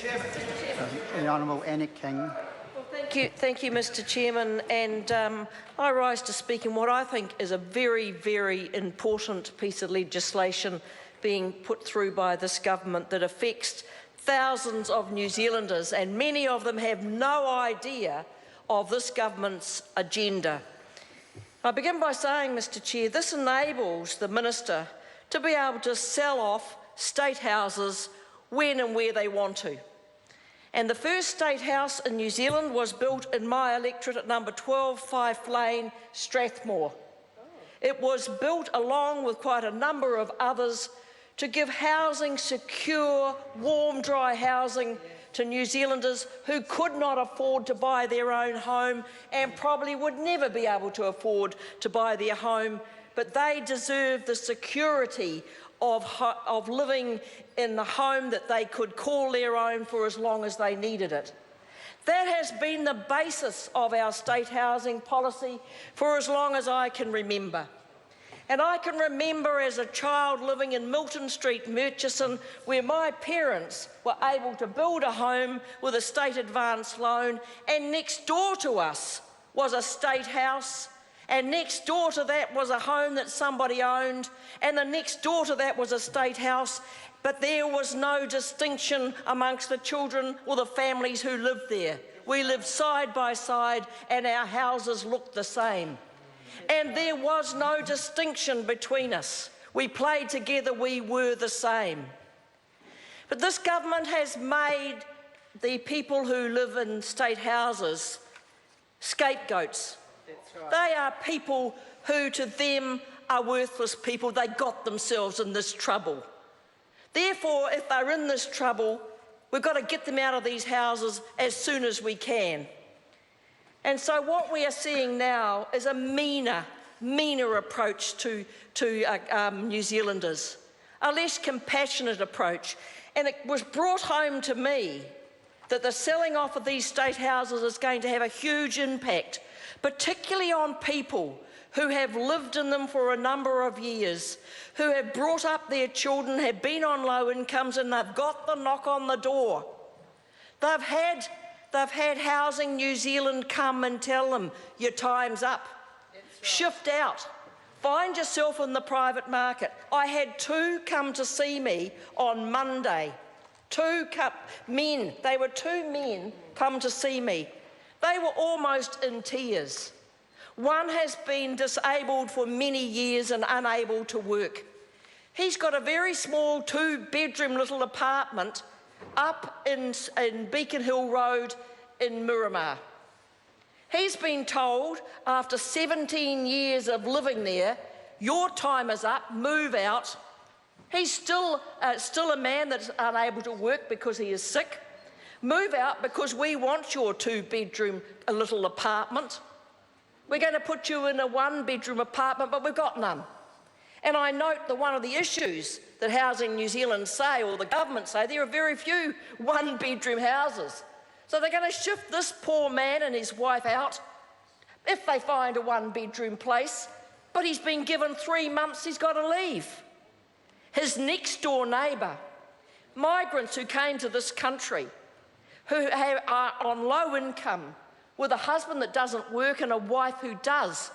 The Honourable Anna King. Well, thank you, Mr. Chairman. And I rise to speak in what I think is a very, very important piece of legislation being put through by this government that affects thousands of New Zealanders, and many of them have no idea of this government's agenda. I begin by saying, Mr. Chair, this enables the Minister to be able to sell off state houses when and where they want to. And the first state house in New Zealand was built in my electorate at number 12 Fife Lane, Strathmore. It was built along with quite a number of others to give housing, secure, warm, dry housing to New Zealanders who could not afford to buy their own home and probably would never be able to afford to buy their home, but they deserve the security of living in the home that they could call their own for as long as they needed it. That has been the basis of our state housing policy for as long as I can remember. And I can remember as a child living in Milton Street, Murchison, where my parents were able to build a home with a state advance loan, and next door to us was a state house, and next door to that was a home that somebody owned, and the next door to that was a state house, but there was no distinction amongst the children or the families who lived there. We lived side by side and our houses looked the same. And there was no distinction between us. We played together, we were the same. But this government has made the people who live in state houses scapegoats. They are people who to them are worthless people. They got themselves in this trouble. Therefore, if they're in this trouble, we've got to get them out of these houses as soon as we can. And so what we are seeing now is a meaner approach to New Zealanders, a less compassionate approach. And it was brought home to me that the selling off of these state houses is going to have a huge impact, particularly on people who have lived in them for a number of years, who have brought up their children, have been on low incomes, and they've got the knock on the door. They've had Housing New Zealand come and tell them, your time's up. Right. Shift out. Find yourself in the private market. I had two come to see me on Monday. Men. They were two men come to see me. They were almost in tears. One has been disabled for many years and unable to work. He's got a very small 2-bedroom little apartment up in Beacon Hill Road in Miramar. He's been told after 17 years of living there, your time is up, move out. He's still a man that's unable to work because he is sick. Move out because we want your 2-bedroom little apartment. We're going to put you in a 1-bedroom apartment, but we've got none. And I note that one of the issues that Housing New Zealand say, or the government say, there are very few 1-bedroom houses. So they're going to shift this poor man and his wife out if they find a 1-bedroom place, but he's been given 3 months, he's got to leave. His next door neighbour, migrants who came to this country, who are on low income, with a husband that doesn't work and a wife who does,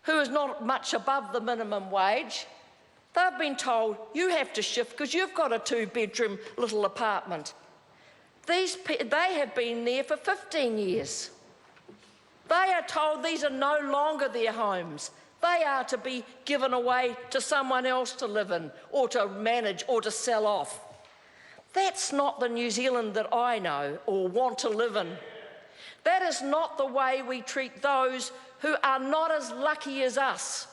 who is not much above the minimum wage, they've been told, you have to shift because you've got a 2-bedroom little apartment. They have been there for 15 years. They are told these are no longer their homes. They are to be given away to someone else to live in, or to manage, or to sell off. That's not the New Zealand that I know or want to live in. That is not the way we treat those who are not as lucky as us,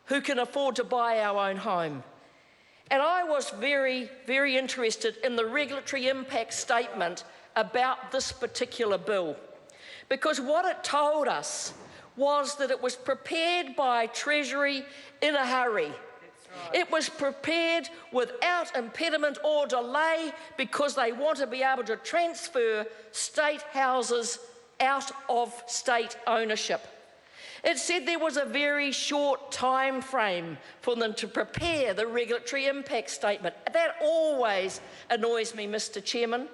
who can afford to buy our own home. And I was very, very interested in the regulatory impact statement about this particular bill, because what it told us was that it was prepared by Treasury in a hurry. Right. It was prepared without impediment or delay because they want to be able to transfer state houses out of state ownership. It said there was a very short time frame for them to prepare the regulatory impact statement. That always annoys me, Mr. Chairman,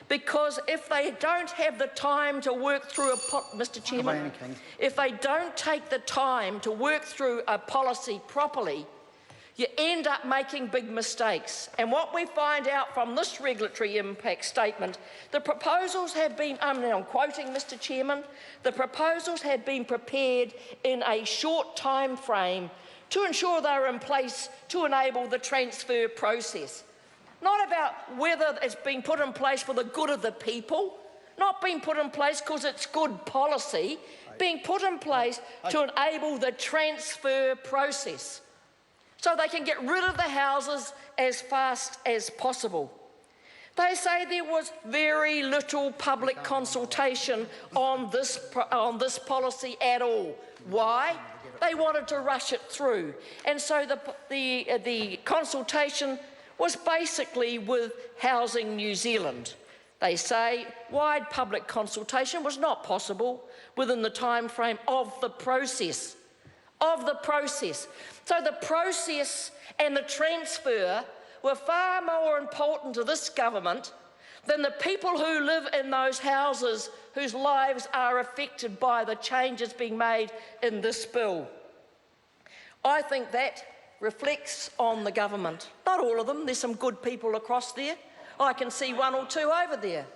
Because if they don't have the time to work through Mr. Chairman, if they don't take the time to work through a policy properly, you end up making big mistakes. And what we find out from this regulatory impact statement, the proposals have been, I'm quoting Mr. Chairman, the proposals have been prepared in a short time frame to ensure they're in place to enable the transfer process. Not about whether it's been put in place for the good of the people, not being put in place because it's good policy, being put in place to enable the transfer process so they can get rid of the houses as fast as possible. They say there was very little public consultation on this policy at all. Why? They wanted to rush it through. And so the consultation was basically with Housing New Zealand. They say wide public consultation was not possible within the time frame of the process. So the process and the transfer were far more important to this government than the people who live in those houses whose lives are affected by the changes being made in this bill. I think that reflects on the government. Not all of them, there's some good people across there. I can see one or two over there.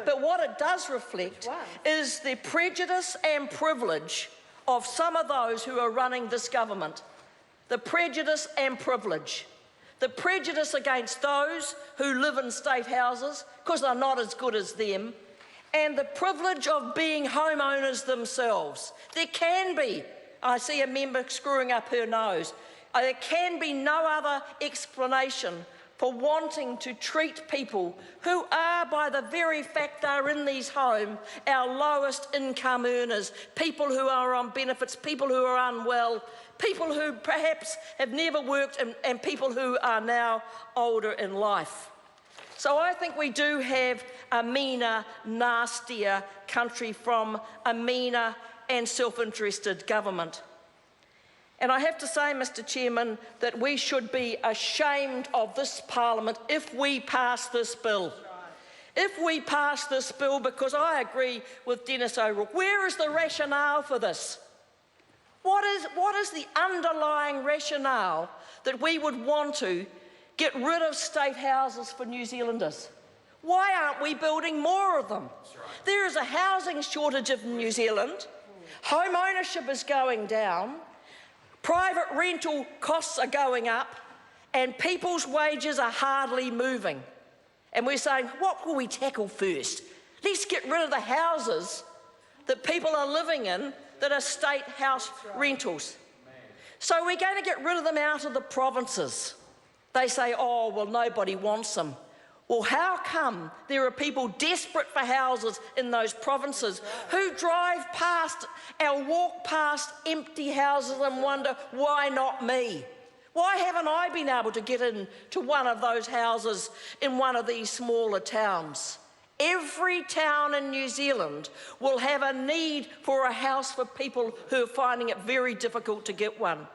But what it does reflect is the prejudice and privilege of some of those who are running this government. The prejudice and privilege. The prejudice against those who live in state houses because they're not as good as them, and the privilege of being homeowners themselves. There can be, I see a member screwing up her nose, there can be no other explanation for wanting to treat people who are, by the very fact they're in these homes, our lowest income earners, people who are on benefits, people who are unwell, people who perhaps have never worked, and people who are now older in life. So I think we do have a meaner, nastier country from a meaner and self-interested government. And I have to say, Mr. Chairman, that we should be ashamed of this Parliament if we pass this bill. If we pass this bill, because I agree with Dennis O'Rourke, where is the rationale for this? What is the underlying rationale that we would want to get rid of state houses for New Zealanders? Why aren't we building more of them? There is a housing shortage in New Zealand. Home ownership is going down. Private rental costs are going up, and people's wages are hardly moving. And we're saying, what will we tackle first? Let's get rid of the houses that people are living in that are state house rentals. So we're going to get rid of them out of the provinces. They say, oh, well, nobody wants them. Well, how come there are people desperate for houses in those provinces who drive past or walk past empty houses and wonder, why not me? Why haven't I been able to get into one of those houses in one of these smaller towns? Every town in New Zealand will have a need for a house for people who are finding it very difficult to get one.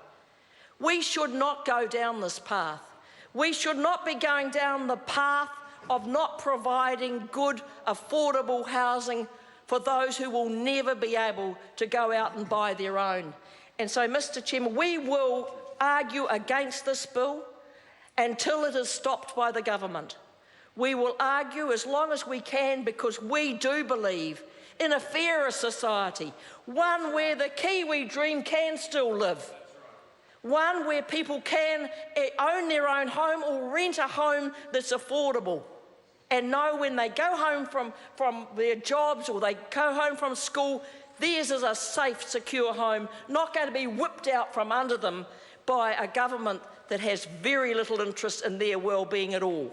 We should not go down this path. We should not be going down the path of not providing good, affordable housing for those who will never be able to go out and buy their own. And so, Mr. Chairman, we will argue against this bill until it is stopped by the government. We will argue as long as we can, because we do believe in a fairer society, one where the Kiwi dream can still live, one where people can own their own home or rent a home that's affordable, and know when they go home from their jobs or they go home from school, theirs is a safe, secure home, not going to be whipped out from under them by a government that has very little interest in their well-being at all.